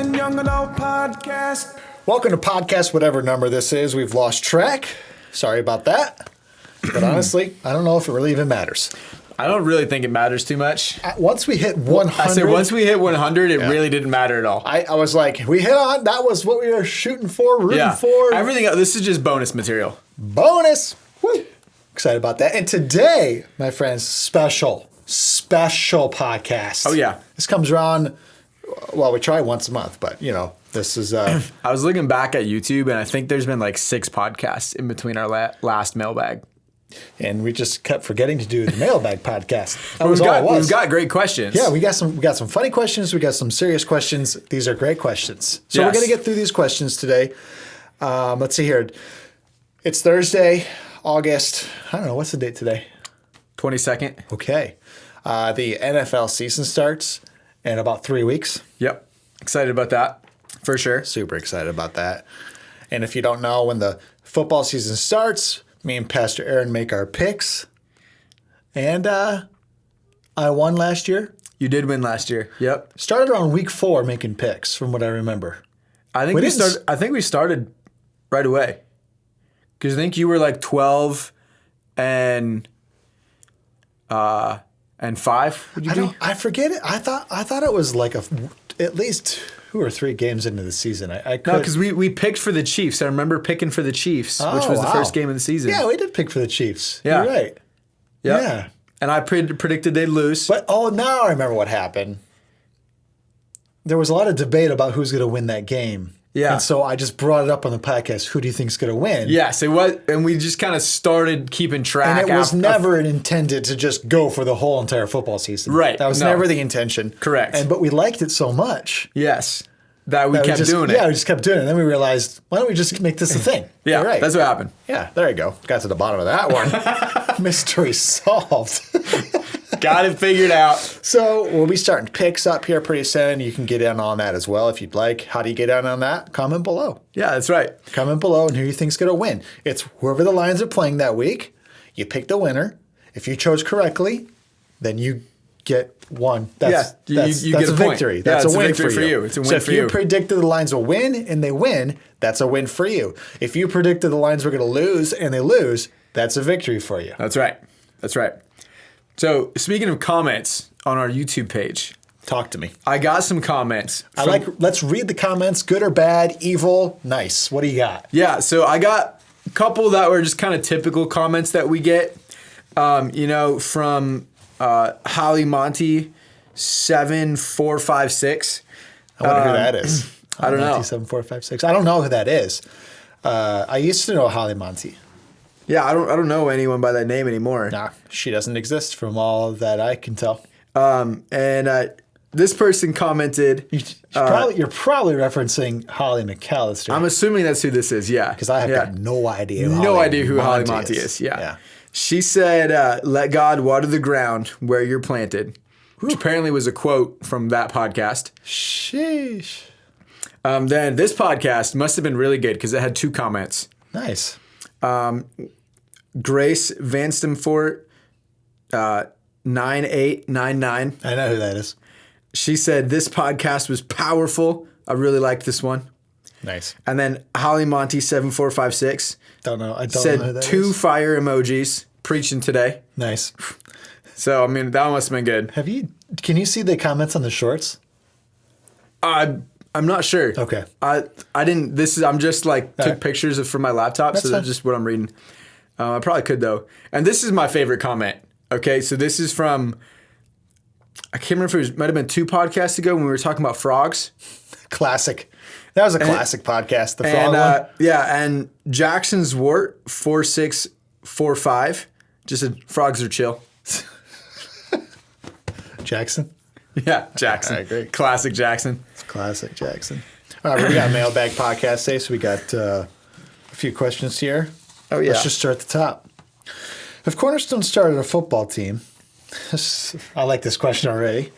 and Young Adult Podcast. Welcome to podcast, whatever number this is. We've lost track. Sorry about that. But honestly, I don't know if it really even matters. I don't really think it matters too much. Once we hit 100. I said once we hit 100, it really didn't matter at all. I was like, we hit on. That was what we were shooting for, rooting for. Everything else, this is just bonus material. Bonus. Woo. Excited about that. And today, my friends, special podcast. Oh, yeah. This comes around, well, we try once a month, but, you know, this is... I was looking back at YouTube, and I think there's been like 6 podcasts in between our last mailbag. And we just kept forgetting to do the Mailbag podcast. That was all it was. We've got great questions. Yeah, we got some funny questions. We got some serious questions. These are great questions. So we're going to get through these questions today. Let's see here. It's Thursday, August. I don't know. What's the date today? 22nd. Okay. The NFL season starts in about 3 weeks. Yep. Excited about that, for sure. Super excited about that. And if you don't know, when the football season starts, me and Pastor Aaron make our picks. And I won last year. You did win last year. Yep. Started around week 4 making picks, from what I remember. I think we started right away. Because I think you were like 12 and 5. Would you be? I forget it. I thought it was like at least 2 or 3 games into the season. I could. No, because we picked for the Chiefs. I remember picking for the Chiefs, which was the first game of the season. Yeah, we did pick for the Chiefs. Yeah. You're right. Yep. Yeah. And I predicted they'd lose. But now I remember what happened. There was a lot of debate about who's going to win that game. Yeah. And so I just brought it up on the podcast. Who do you think's going to win? Yes, it was. And we just kind of started keeping track. And it was never intended to just go for the whole entire football season. Right. That was never the intention. Correct. But we liked it so much. Yes. That we kept doing it. Yeah, we just kept doing it. And then we realized, why don't we just make this a thing? Yeah, right. That's what happened. Yeah, there you go. Got to the bottom of that one. Mystery solved. Got it figured out. So we'll be starting picks up here pretty soon. You can get in on that as well if you'd like. How do you get in on that? Comment below. Yeah, that's right. Comment below and who you think's going to win. It's whoever the Lions are playing that week. You pick the winner. If you chose correctly, then you get one. That's get a victory. That's a win victory for you. It's a win so for if you. you predicted the Lions will win and they win, that's a win for you. If you predicted the Lions were going to lose and they lose, that's a victory for you. That's right. That's right. So speaking of comments on our YouTube page, talk to me. I got some comments. Let's read the comments, good or bad, evil, nice. What do you got? Yeah, so I got a couple that were just kind of typical comments that we get, from Holly Monty 7456. I wonder who that is. I don't know. 7456. I don't know who that is. I used to know Holly Monty. Yeah, I don't know anyone by that name anymore. Nah, she doesn't exist from all that I can tell. This person commented. You're probably referencing Holly McAllister. I'm assuming that's who this is. Yeah, because I have got no idea. Who Holly Monty is. Yeah. She said, "Let God water the ground where you're planted," which apparently was a quote from that podcast. Sheesh. Then this podcast must have been really good because it had 2 comments. Nice. Grace Vanstemfort, 9899. I know who that is. She said, "This podcast was powerful. I really liked this one." Nice. And then Holly Monty 7456. Don't know. I don't said know who that 2 is. fire emojis preaching today. Nice. So, I mean, that one must have been good. Can you see the comments on the shorts? I'm not sure. Okay. I didn't, I'm just like took pictures from my laptop. That's so that's just what I'm reading. I probably could though. And this is my favorite comment. Okay. So this is from, I can't remember if it might have been 2 podcasts ago when we were talking about frogs. Classic. That was a classic podcast. The frog one. Yeah. And Jackson's Wart 4645 just said frogs are chill. Jackson? Yeah, Jackson. All right, great. Classic Jackson. It's classic Jackson. All right, we got a Mailbag podcast today, so we got a few questions here. Oh, yeah. Let's just start at the top. If Cornerstone started a football team, I like this question already,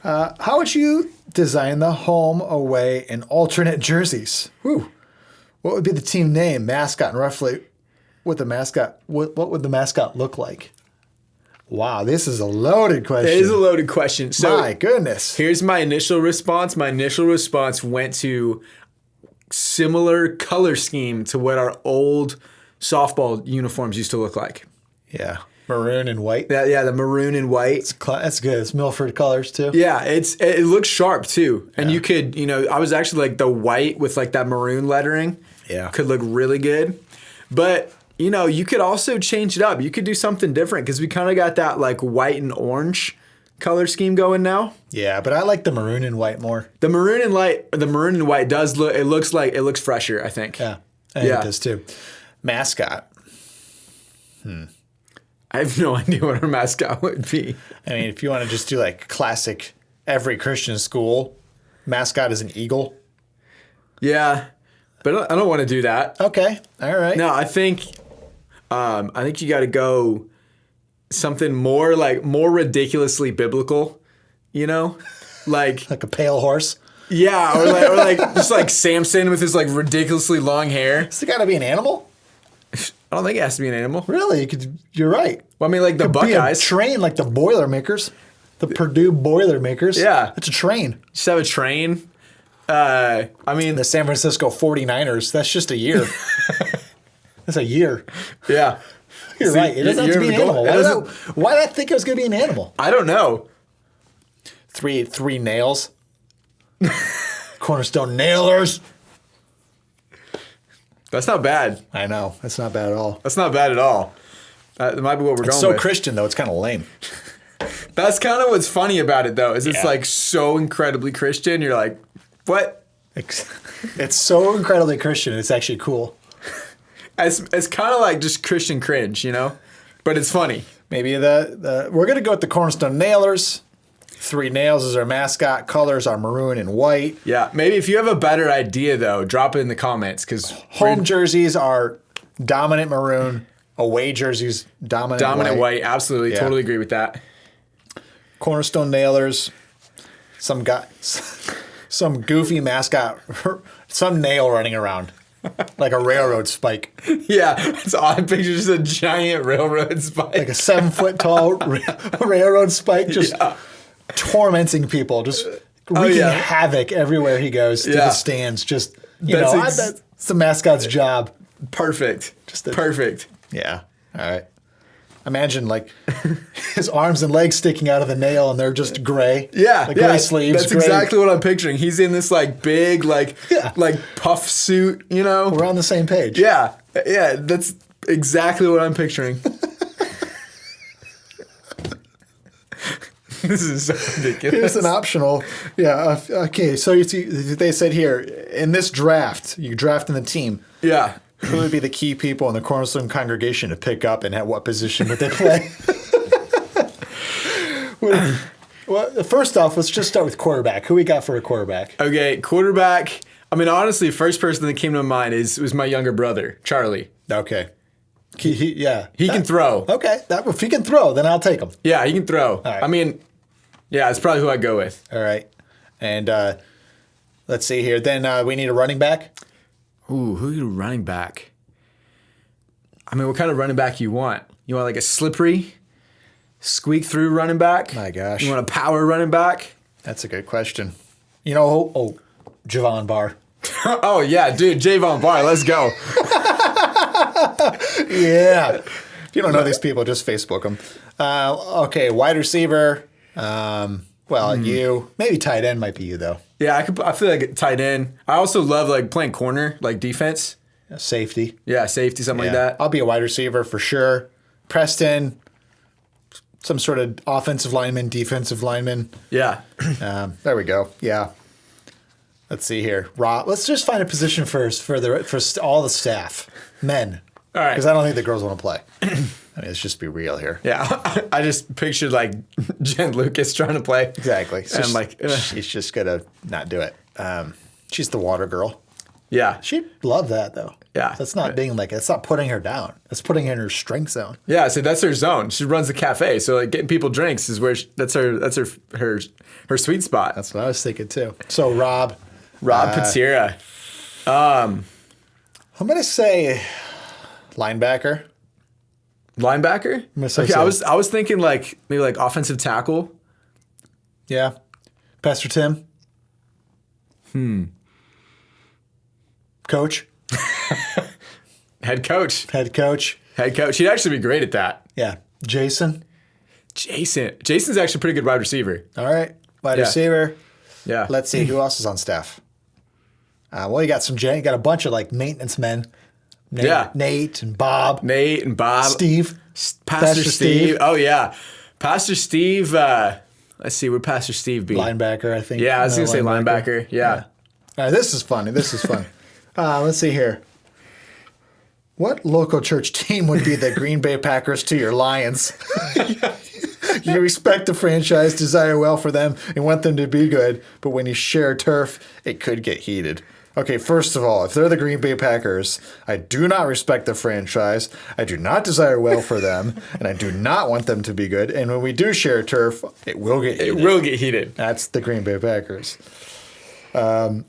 how would you design the home, away, and alternate jerseys? Whew. What would be the team name, mascot, and roughly what would the mascot look like? Wow, this is a loaded question. It is a loaded question. So My goodness. here's my initial response. My initial response went to similar color scheme to what our old softball uniforms used to look like. Yeah. Maroon and white. Yeah, the maroon and white. That's good. It's Milford colors too. Yeah, it looks sharp too. And you could, I was actually like the white with like that maroon lettering. Yeah. Could look really good. But, you could also change it up. You could do something different because we kind of got that like white and orange color scheme going now. Yeah, but I like the maroon and white more. The maroon and white does look, it looks fresher, I think. Yeah. I think it does too. Mascot. I have no idea what our mascot would be. I mean, if you want to just do like classic every Christian school, mascot is an eagle. Yeah, but I don't want to do that. Okay. All right. No, I think you got to go something more ridiculously biblical, like Like a pale horse. yeah, or like just like Samson with his like ridiculously long hair. Does it got to be an animal? I don't think it has to be an animal. Really? You're right. Well, I mean, like the Be a Buckeyes. train like the Boilermakers. The Purdue Boilermakers. Yeah. It's a train. Just have a train. I mean, The San Francisco 49ers, that's just a year. That's a year. yeah. You're See, right. It doesn't have to be an you're animal. going- Why did I think it was going to be an animal? I don't know. Three nails. Cornerstone nailers. That's not bad. I know. That's not bad at all. That's not bad at all. That might be what we're It's going so with. Christian, though. It's kind of lame. That's kind of what's funny about it, though, is it's Yeah. like so incredibly Christian. You're like, what? It's so incredibly Christian. It's actually cool. It's kind of like just Christian cringe, But it's funny. Maybe we're going to go with the Cornerstone Nailers. 3 nails is our mascot. Colors are maroon and white. Yeah. Maybe if you have a better idea, though, drop it in the comments because Home jerseys are dominant maroon. Away jerseys dominant white. Absolutely. Yeah. Totally agree with that. Cornerstone Nailers. Some goofy mascot. Some nail running around. Like a railroad spike. Yeah. It's odd. Picture just a giant railroad spike. Like a 7-foot tall railroad spike just tormenting people. Just wreaking havoc everywhere he goes to the stands. Just, that's the mascot's job. Perfect. Just perfect. Yeah. All right. Imagine like his arms and legs sticking out of the nail and they're just gray. Yeah, like gray sleeves. That's gray. exactly what I'm picturing. He's in this like big like puff suit, We're on the same page. Yeah, that's exactly what I'm picturing. This is so ridiculous. Here's an optional. Yeah. Okay. So you see, they said here in this draft, you draft in the team. Yeah. Who would be the key people in the Cornerstone congregation to pick up and at what position would they play? Well, first off, let's just start with quarterback. Who we got for a quarterback? Okay, quarterback. I mean, honestly, first person that came to mind was my younger brother, Charlie. Okay. He can throw. Okay. If he can throw, then I'll take him. Yeah, he can throw. right. I mean, yeah, it's probably who I'd go with. All right. And let's see here. Then we need a running back. Ooh, who you running back? I mean, what kind of running back you want? You want like a slippery, squeak through running back? My gosh. You want a power running back? That's a good question. Javon Barr. Oh, yeah, dude, Javon Barr, let's go. Yeah. If you don't know these people, just Facebook them. Okay, wide receiver. You. Maybe tight end might be you, though. Yeah, I feel like tight end. I also love like playing corner, like defense. Safety. Yeah, safety, something like that. I'll be a wide receiver for sure. Preston, some sort of offensive lineman, defensive lineman. Yeah. There we go. Yeah. Let's see here. Rob, let's just find a position first for all the staff, men. All right. Because I don't think the girls want to play. I mean, let's just be real here. Yeah, I just pictured like Jen Lucas trying to play. Exactly. And like, she's just gonna not do it. She's the water girl. yeah. She'd love that though. Yeah. That's not being like, it's not putting her down. It's putting her in her strength zone. Yeah, so that's her zone. She runs the cafe, so like getting people drinks is where that's her sweet spot. That's what I was thinking too. So Rob Patira. I'm gonna say linebacker. Linebacker? gonna say Okay, so. I was thinking like maybe like offensive tackle. Yeah. Pastor Tim? Coach? Head coach. Head coach? Head coach. He'd actually be great at that. Yeah. Jason? Jason's actually a pretty good wide receiver. All right. Wide Yeah. receiver. Yeah. Let's see who else is on staff. Well, you got you got a bunch of like maintenance men. Nate and Bob. Nate and Bob. Steve. Pastor Steve. Oh yeah. Pastor Steve, let's see, where'd Pastor Steve be? Linebacker, I think. Yeah, I was gonna say linebacker. Yeah. All right, this is funny. This is fun. Let's see here. What local church team would be the Green Bay Packers to your Lions? You respect the franchise, desire well for them, and want them to be good, but when you share turf, it could get heated. Okay, first of all, if they're the Green Bay Packers, I do not respect the franchise, I do not desire well for them, and I do not want them to be good, and when we do share turf, it will get heated. It will get heated. That's the Green Bay Packers. And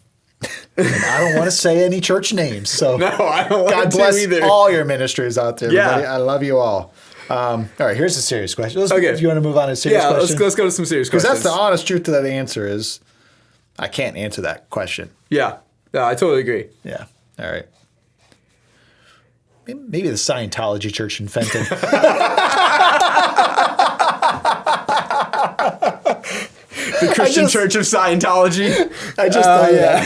I don't want to say any church names, so No, I don't want God to bless either. all your ministries out there, Yeah. everybody. I love you all. All right, here's a serious question. Okay. Do you want to move on to a serious Yeah, question? let's go to some serious Because questions. that's the honest truth to that answer is I can't answer that question. Yeah. Yeah, I totally agree. Yeah. All right. Maybe the Scientology church in Fenton. The Christian Church of Scientology. I just thought, yeah.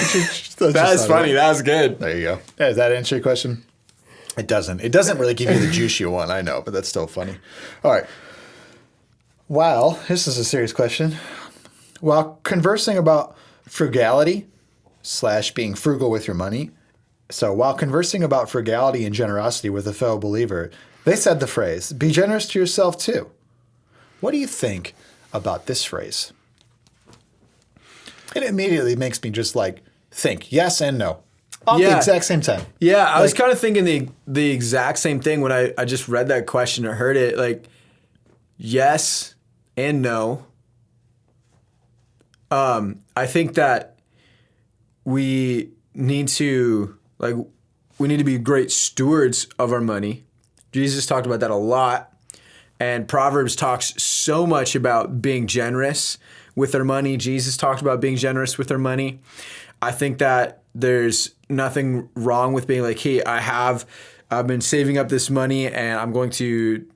That's funny. That was good. There you go. Yeah, does that answer your question? It doesn't. It doesn't really give you the juice you want, I know, but that's still funny. All right. Well, this is a serious question. While conversing about frugality / being frugal with your money, so while conversing about frugality and generosity with a fellow believer, they said the phrase, be generous to yourself too. What do you think about this phrase? It immediately makes me just like think yes and no. All at the exact same time. Yeah, I was kind of thinking the exact same thing when I just read that question or heard it. Like, yes and no. I think that we need to be great stewards of our money. Jesus talked about that a lot. And Proverbs talks so much about being generous with our money. Jesus talked about being generous with our money. I think that there's nothing wrong with being like, hey, I've been saving up this money and I'm going to,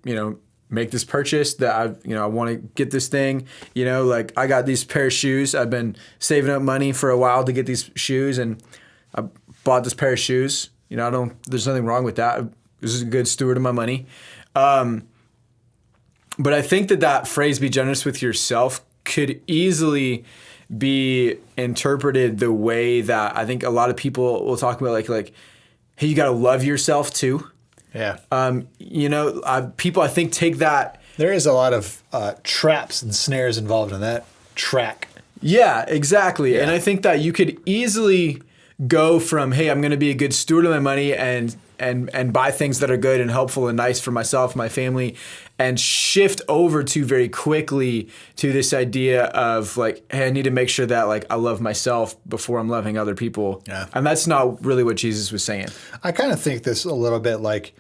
make this purchase that I want to get this thing, like I got these pair of shoes. I've been saving up money for a while to get these shoes and I bought this pair of shoes. There's nothing wrong with that. This is a good steward of my money. But I think that phrase, be generous with yourself, could easily be interpreted the way that I think a lot of people will talk about like, hey, you got to love yourself too. Yeah. People I think take that. There is a lot of traps and snares involved in that track. Yeah, exactly. Yeah. And I think that you could easily go from, hey, I'm going to be a good steward of my money and buy things that are good and helpful and nice for myself, my family, and shift over to very quickly to this idea of like, hey, I need to make sure that like I love myself before I'm loving other people. Yeah. And that's not really what Jesus was saying. I kind of think this a little bit like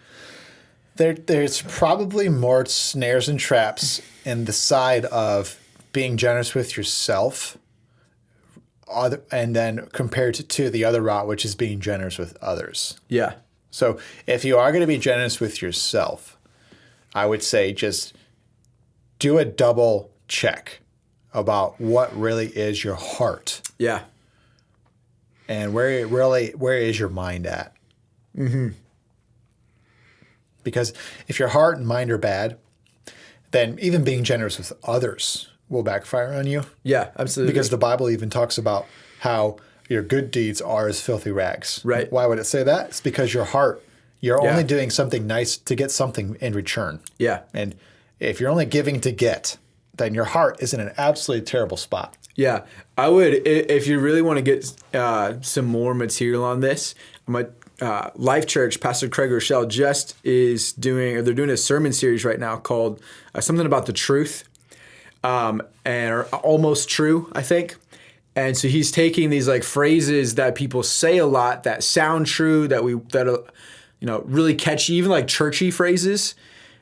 there's probably more snares and traps in the side of being generous with yourself and then compared to the other route, which is being generous with others. Yeah. So if you are going to be generous with yourself, I would say just do a double check about what really is your heart Yeah. and where is your mind at. Mm-hmm. Because if your heart and mind are bad, then even being generous with others will backfire on you. Yeah, absolutely. Because the Bible even talks about how your good deeds are as filthy rags. Right. Why would it say that? It's because your heart, you're Yeah. only doing something nice to get something in return. Yeah. And if you're only giving to get, then your heart is in an absolutely terrible spot. Yeah, I would, if you really want to get some more material on this, my Life Church, Pastor Craig Rochelle they're doing a sermon series right now called something about the truth, and almost true, I think. And so he's taking these like phrases that people say a lot that sound true, that are, really catchy, even like churchy phrases,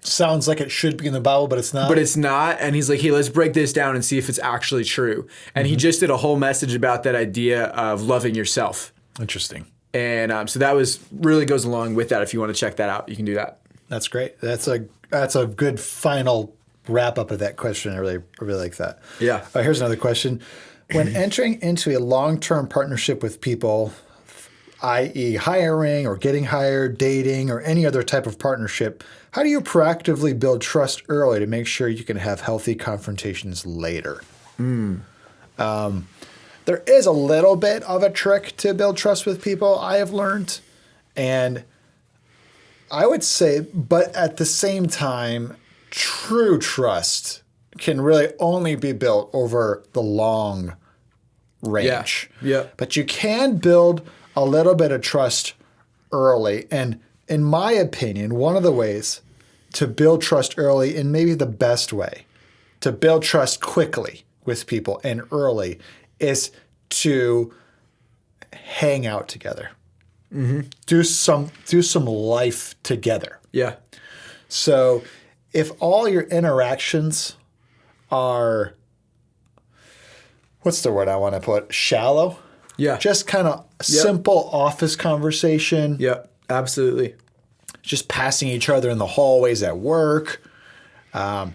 sounds like it should be in the Bible, but it's not. But it's not. And he's like, hey, let's break this down and see if it's actually true. And he just did a whole message about that idea of loving yourself. Interesting. And so that was really goes along with that. If you want to check that out, you can do that. That's great. That's a good final wrap up of that question. I really like that. Yeah. All right, here's another question. When entering into a long-term partnership with people, i.e. hiring or getting hired, dating, or any other type of partnership, how do you proactively build trust early to make sure you can have healthy confrontations later? There is a little bit of a trick to build trust with people, I have learned. And I would say, but at the same time, true trust can really only be built over the long range. Yeah. But you can build a little bit of trust early. And in my opinion, one of the ways to build trust early, and maybe the best way to build trust quickly with people and early, is to hang out together. Do some life together. Yeah. So if all your interactions are, what's the word I want to put? Shallow? Yeah. Just kind of simple office conversation. Yeah, absolutely. Just passing each other in the hallways at work. And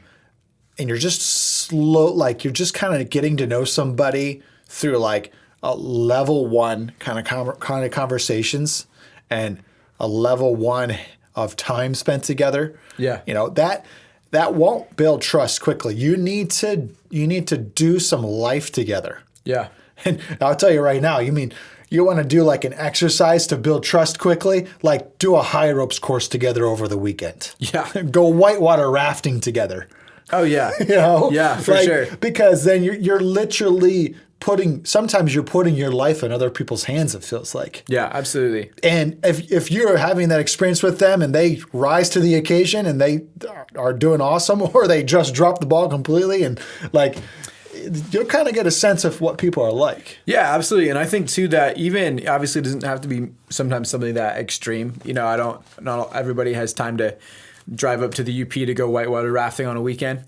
you're just slow, like you're just kind of getting to know somebody through like a level one kind of conversations and a level one of time spent together. Yeah. You know, that won't build trust quickly. You need to do some life together. Yeah. And I'll tell you right now, you want to do like an exercise to build trust quickly, like do a high ropes course together over the weekend. Yeah. Go whitewater rafting together. Oh, yeah. You know? Yeah, for sure. Because then you're literally sometimes you're putting your life in other people's hands, it feels like. Yeah, absolutely. And if you're having that experience with them and they rise to the occasion and they are doing awesome, or they just drop the ball completely, and like you'll kind of get a sense of what people are like. Yeah, absolutely. And I think too that even obviously it doesn't have to be sometimes something that extreme. You know, not everybody has time to drive up to the UP to go whitewater rafting on a weekend.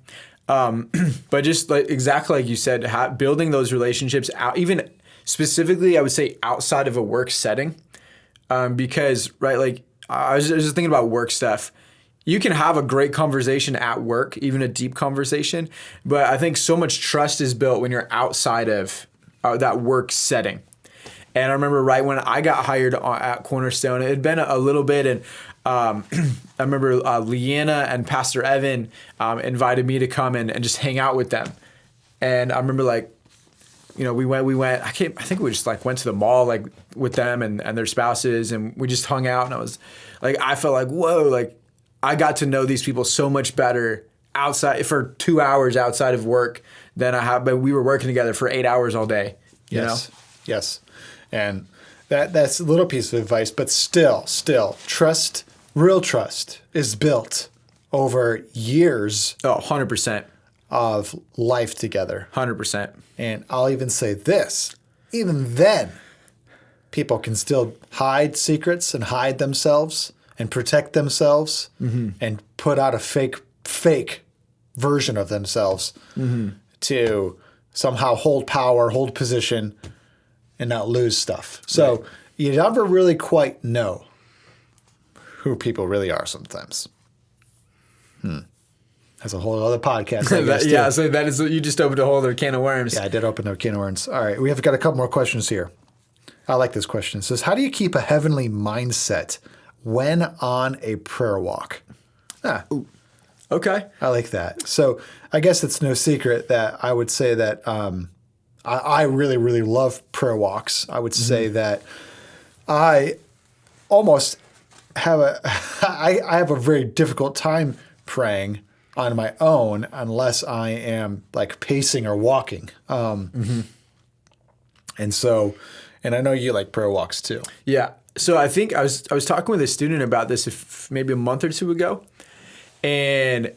But just like exactly like you said, building those relationships out, even specifically, I would say outside of a work setting, because like I was just thinking about work stuff. You can have a great conversation at work, even a deep conversation, but I think so much trust is built when you're outside of that work setting. And I remember right when I got hired at Cornerstone, it had been a little bit, and I remember Leanna and Pastor Evan invited me to come and just hang out with them. And I remember like, you know, we went, I think we just like went to the mall like with them and their spouses, and we just hung out, and I felt like, whoa, like I got to know these people so much better outside for 2 hours outside of work than I have, but we were working together for 8 hours all day. You know? Yes. And that's a little piece of advice, but still, trust, real trust is built over years. Oh, 100%. Of life together. 100%. And I'll even say this, even then, people can still hide secrets and hide themselves and protect themselves and put out a fake version of themselves to somehow hold power, hold position, and not lose stuff. So you never really quite know who people really are sometimes. That's a whole other podcast. I guess, yeah, so that is, you just opened a whole other can of worms. Yeah, I did open a can of worms. All right, we have got a couple more questions here. I like this question. It says, how do you keep a heavenly mindset when on a prayer walk? Ooh. Okay. I like that. So I guess it's no secret that I would say that I really, really love prayer walks. I would say that I almost have I have a very difficult time praying on my own unless I am like pacing or walking. And I know you like prayer walks too. Yeah. So I think I was talking with a student about this maybe a month or two ago. And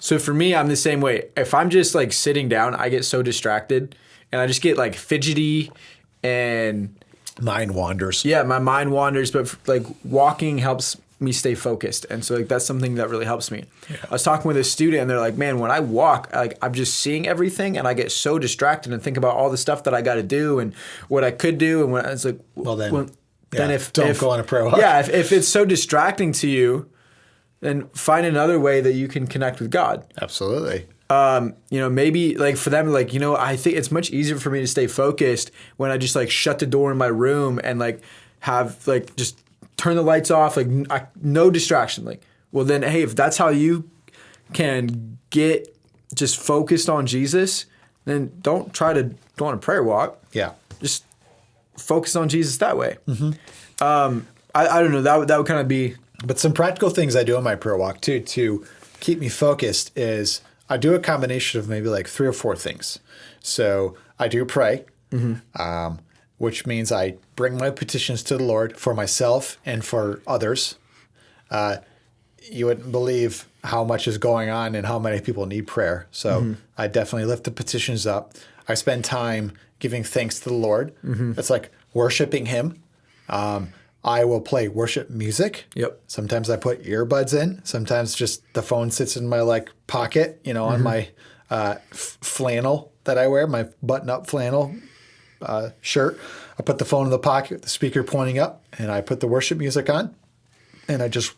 so for me, I'm the same way. If I'm just like sitting down, I get so distracted and I just get like fidgety and mind wanders. Yeah, my mind wanders. But like walking helps me stay focused. And so like that's something that really helps me. Yeah. I was talking with a student and they're like, man, when I walk, like I'm just seeing everything and I get so distracted and think about all the stuff that I got to do and what I could do. And when it's like, well then if don't go on a prayer walk. Yeah, if it's so distracting to you, then find another way that you can connect with God. Absolutely. Maybe like for them, like, I think it's much easier for me to stay focused when I just like shut the door in my room and like have like just turn the lights off, like no distraction. Like, well then, hey, if that's how you can get just focused on Jesus, then don't try to go on a prayer walk. Yeah. Just focus on Jesus that way. Mm-hmm. I don't know. That would kind of be. But some practical things I do on my prayer walk too to keep me focused is I do a combination of maybe like 3 or 4 things. So I do pray, which means I bring my petitions to the Lord for myself and for others. You wouldn't believe how much is going on and how many people need prayer. So I definitely lift the petitions up. I spend time giving thanks to the Lord. It's like worshiping Him. I will play worship music. Yep. Sometimes I put earbuds in. Sometimes just the phone sits in my like pocket, on my flannel that I wear, my button-up flannel shirt. I put the phone in the pocket, the speaker pointing up, and I put the worship music on. And I just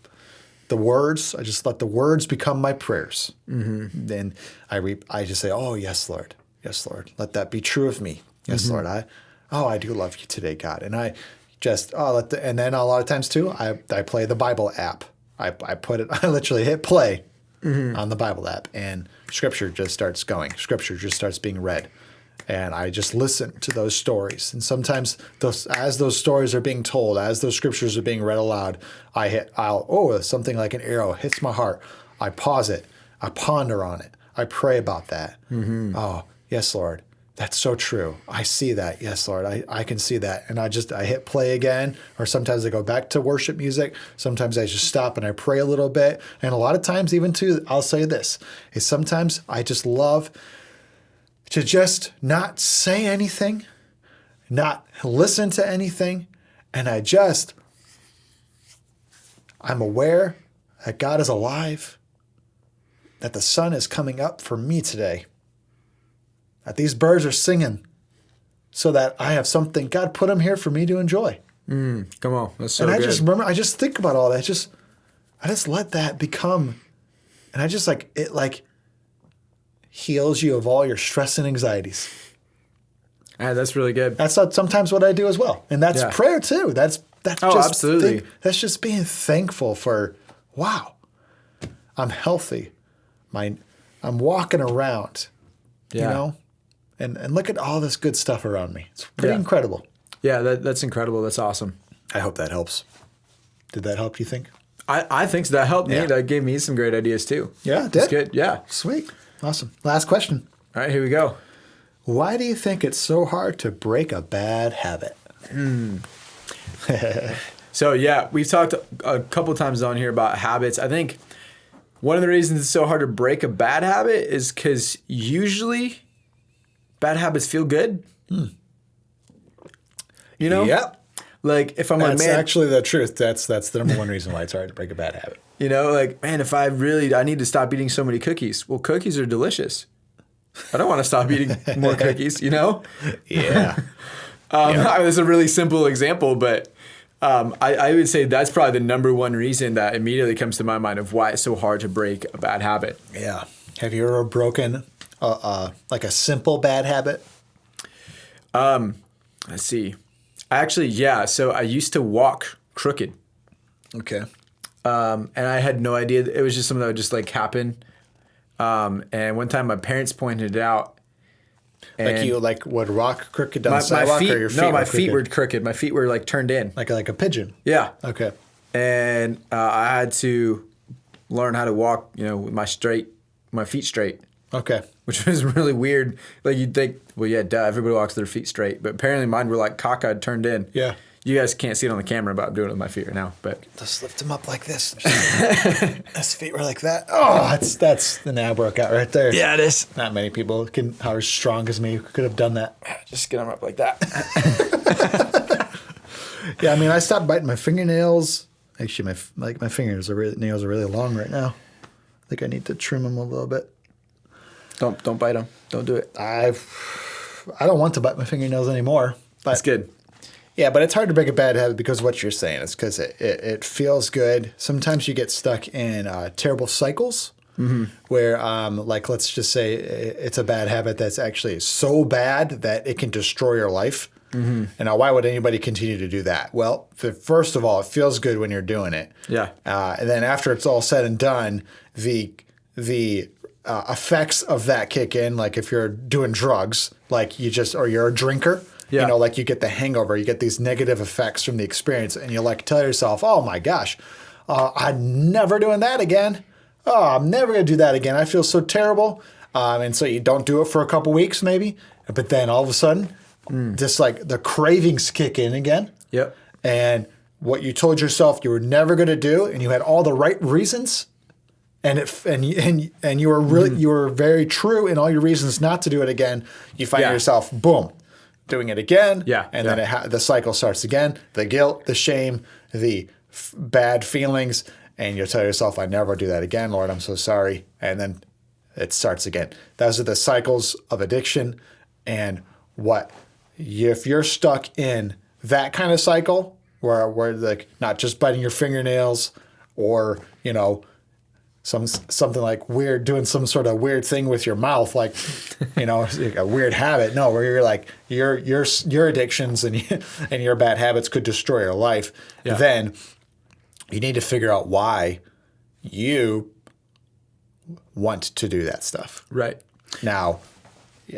let the words become my prayers. Then I just say, oh, yes, Lord. Yes, Lord. Let that be true of me. Yes, Lord. I do love you today, God. And I just, and then a lot of times too, I play the Bible app. I literally hit play on the Bible app and scripture just starts going. Scripture just starts being read. And I just listen to those stories. And sometimes as those stories are being told, as those scriptures are being read aloud, something like an arrow hits my heart. I pause it. I ponder on it. I pray about that. Oh, yes, Lord. That's so true. I see that. Yes, Lord. I can see that. And I hit play again, or sometimes I go back to worship music. Sometimes I just stop and I pray a little bit. And a lot of times even too, I'll say this, is sometimes I just love to just not say anything, not listen to anything. And I'm aware that God is alive, that the sun is coming up for me today, that these birds are singing so that I have something. God put them here for me to enjoy. Come on. That's so good. And I just think about all that. I just let that become, and I just it heals you of all your stress and anxieties. That's really good. That's sometimes what I do as well. And that's prayer too. That's just absolutely. That's just being thankful for, wow, I'm healthy. I'm walking around, And look at all this good stuff around me. It's pretty incredible. Yeah, that's incredible. That's awesome. I hope that helps. Did that help, you think? I think so. That helped me. That gave me some great ideas too. Yeah, it did? That's good. Yeah. Sweet. Awesome. Last question. All right, here we go. Why do you think it's so hard to break a bad habit? So, we've talked a couple times on here about habits. I think one of the reasons it's so hard to break a bad habit is because usually bad habits feel good. Yep. Like if I'm like, man, that's actually the truth. That's the number one reason why it's hard to break a bad habit. Man, if I need to stop eating so many cookies. Well, cookies are delicious. I don't want to stop eating more cookies, Yeah. It's a really simple example, but I would say that's probably the number one reason that immediately comes to my mind of why it's so hard to break a bad habit. Yeah. Have you ever broken like a simple bad habit? Let's see. Actually, yeah. So I used to walk crooked. Okay. And I had no idea. It was just something that would just like happen. And one time my parents pointed it out. Like you would walk crooked down the sidewalk, feet, or your feet No, were my crooked? feet were crooked. My feet were like turned in. Like a pigeon. Yeah. Okay. And I had to learn how to walk, with my feet straight. Okay. Which was really weird. Like you'd think, well, yeah, duh, everybody walks their feet straight. But apparently mine were like cockeyed, turned in. Yeah. You guys can't see it on the camera, but I'm doing it with my feet right now. But just lift them up like this. His feet were like that. Oh, that's the ab workout right there. Yeah, it is. Not many people how strong as me could have done that. Just get them up like that. Yeah, I stopped biting my fingernails. Actually, my fingernails are really long right now. I think I need to trim them a little bit. Don't bite them. Don't do it. I don't want to bite my fingernails anymore. But That's good. yeah, but it's hard to break a bad habit because of what you're saying. It's because it feels good. Sometimes you get stuck in terrible cycles where, like, let's just say it's a bad habit that's actually so bad that it can destroy your life. And now, why would anybody continue to do that? Well, first of all, it feels good when you're doing it. Yeah. And then after it's all said and done, the effects of that kick in. Like if you're doing drugs, like or you're a drinker, Yeah. you know, like you get the hangover, you get these negative effects from the experience, and you like tell yourself, "Oh my gosh, I'm never doing that again. Oh, I'm never gonna do that again. I feel so terrible." And so you don't do it for a couple weeks, maybe, but then all of a sudden, just like the cravings kick in again. Yep. And what you told yourself you were never going to do, and you had all the right reasons, and you were really you were very true in all your reasons not to do it again. You find yourself, boom, doing it again. Yeah. And then the cycle starts again. The guilt, the shame, the bad feelings, and you tell yourself, "I never do that again, Lord. I'm so sorry." And then it starts again. Those are the cycles of addiction, and if you're stuck in that kind of cycle where like not just biting your fingernails or, you know, something like weird, doing some sort of weird thing with your mouth, like, you know, like a weird habit. No, where you're like your addictions and your bad habits could destroy your life. Yeah. Then you need to figure out why you want to do that stuff. Right. Now,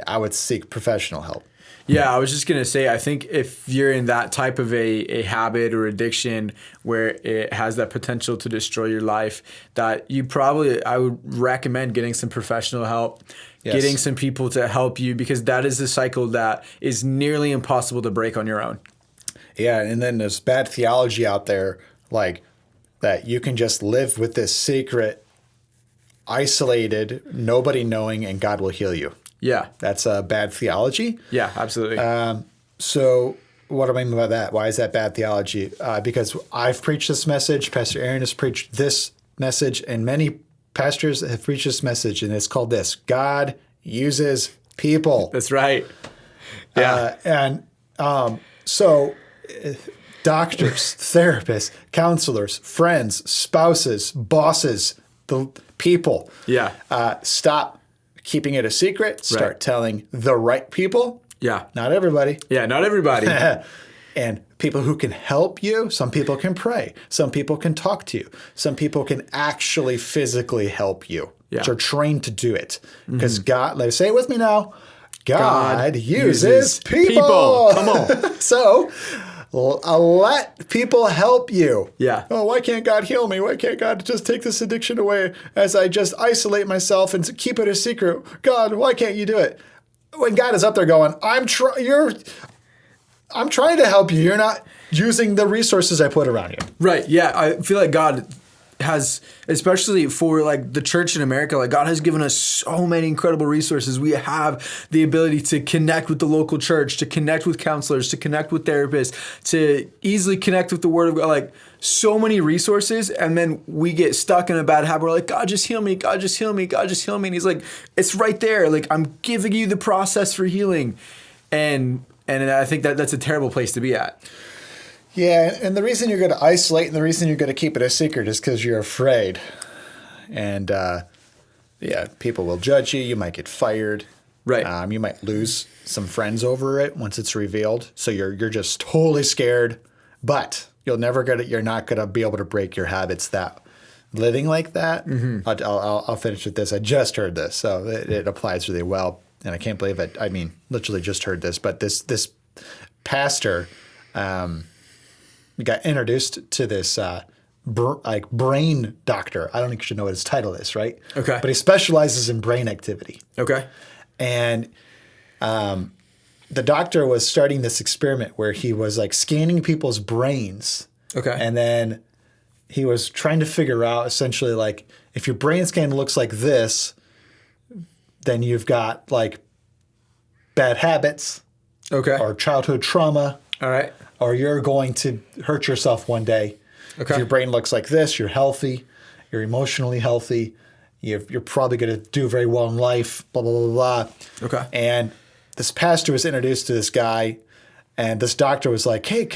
I would seek professional help. Yeah, I was just going to say, I think if you're in that type of a habit or addiction where it has that potential to destroy your life, that I would recommend getting some professional help, getting some people to help you, because that is a cycle that is nearly impossible to break on your own. Yeah, and then there's bad theology out there, like that you can just live with this secret, isolated, nobody knowing, and God will heal you. Yeah. That's a bad theology. Yeah, absolutely. So what do I mean by that? Why is that bad theology? Because I've preached this message, Pastor Aaron has preached this message, and many pastors have preached this message, and it's called this: God uses people. That's right. Yeah. So doctors, therapists, counselors, friends, spouses, bosses, the people. Yeah. Stop keeping it a secret. Start telling the right people. Yeah. Not everybody. Yeah, not everybody. And people who can help you. Some people can pray. Some people can talk to you. Some people can actually physically help you. Yeah. Which are trained to do it. Because God, let's say it with me now, God uses people. Come on. So let people help you. Yeah. Oh, why can't God heal me? Why can't God just take this addiction away as I just isolate myself and keep it a secret? God, why can't you do it? When God is up there going, I'm trying to help you. You're not using the resources I put around you. Right. Yeah. I feel like God has, especially for like the church in America, like God has given us so many incredible resources. We have the ability to connect with the local church, to connect with counselors, to connect with therapists, to easily connect with the Word of God, like so many resources. And then we get stuck in a bad habit. We're like, God, just heal me. God, just heal me. God, just heal me. And he's like, it's right there. Like, I'm giving you the process for healing. And I think that that's a terrible place to be at. Yeah, and the reason you're going to isolate and the reason you're going to keep it a secret is because you're afraid. And, people will judge you. You might get fired. Right. You might lose some friends over it once it's revealed. So you're just totally scared. But you're not going to be able to break your habits that living like that. Mm-hmm. I'll finish with this. I just heard this, so it applies really well. And I can't believe it. I mean, literally just heard this. But this pastor got introduced to this brain doctor. I don't think you should know what his title is, right? Okay. But he specializes in brain activity. Okay. And the doctor was starting this experiment where he was like scanning people's brains. Okay. And then he was trying to figure out essentially like if your brain scan looks like this, then you've got like bad habits. Okay. Or childhood trauma. All right. Or you're going to hurt yourself one day. If your brain looks like this, you're healthy, you're emotionally healthy, you're probably going to do very well in life, blah, blah, blah, blah. Okay. And this pastor was introduced to this guy, and this doctor was like, hey,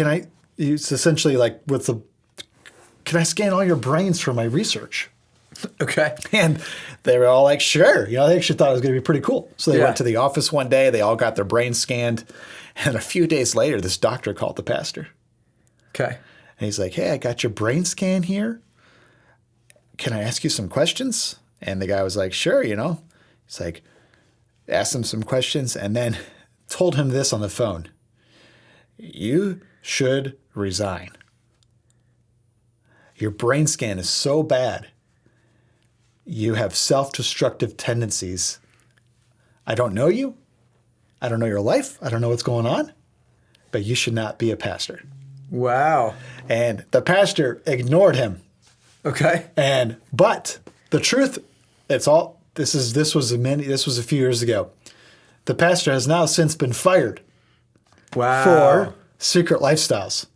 it's essentially like, can I scan all your brains for my research? Okay. And they were all like, sure. They actually thought it was going to be pretty cool. So they Yeah. went to the office one day. They all got their brains scanned. And a few days later, this doctor called the pastor. Okay. And he's like, hey, I got your brain scan here. Can I ask you some questions? And the guy was like, sure, He's like, asked him some questions and then told him this on the phone. You should resign. Your brain scan is so bad. You have self-destructive tendencies. I don't know you. I don't know your life. I don't know what's going on. But you should not be a pastor. Wow. And the pastor ignored him. Okay. But the truth, this was a few years ago. The pastor has now since been fired Wow. for secret lifestyles,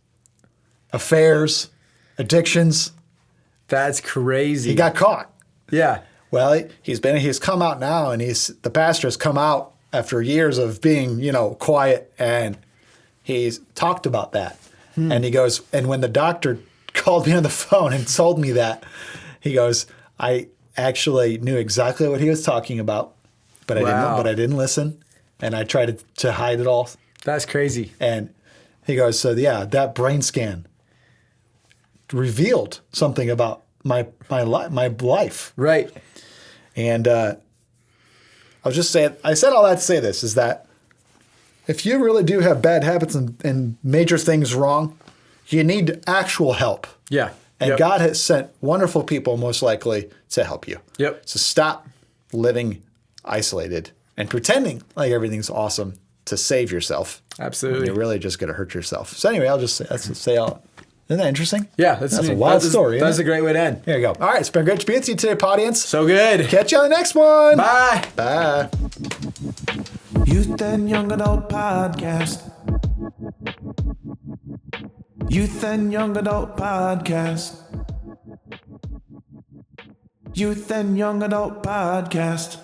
affairs, addictions. That's crazy. He got caught. Yeah. Well, he's come out now, and the pastor has come out after years of being, quiet, and he's talked about that. And he goes, and when the doctor called me on the phone and told me that, he goes, I actually knew exactly what he was talking about, but I didn't listen, and I tried to hide it all. That's crazy. And he goes, so yeah, that brain scan revealed something about my life. Right. And I'll just say it. I said all that to say this, is that if you really do have bad habits and major things wrong, you need actual help. Yeah. And God has sent wonderful people, most likely, to help you. Yep. So stop living isolated and pretending like everything's awesome to save yourself. Absolutely. You're really just going to hurt yourself. So anyway, I'll just say all. Isn't that interesting? Yeah. That's a wild story. That's a great way to end. Here you go. All right. It's been great to be with you today, audience. So good. Catch you on the next one. Bye. Bye. Youth and Young Adult Podcast. Youth and Young Adult Podcast. Youth and Young Adult Podcast.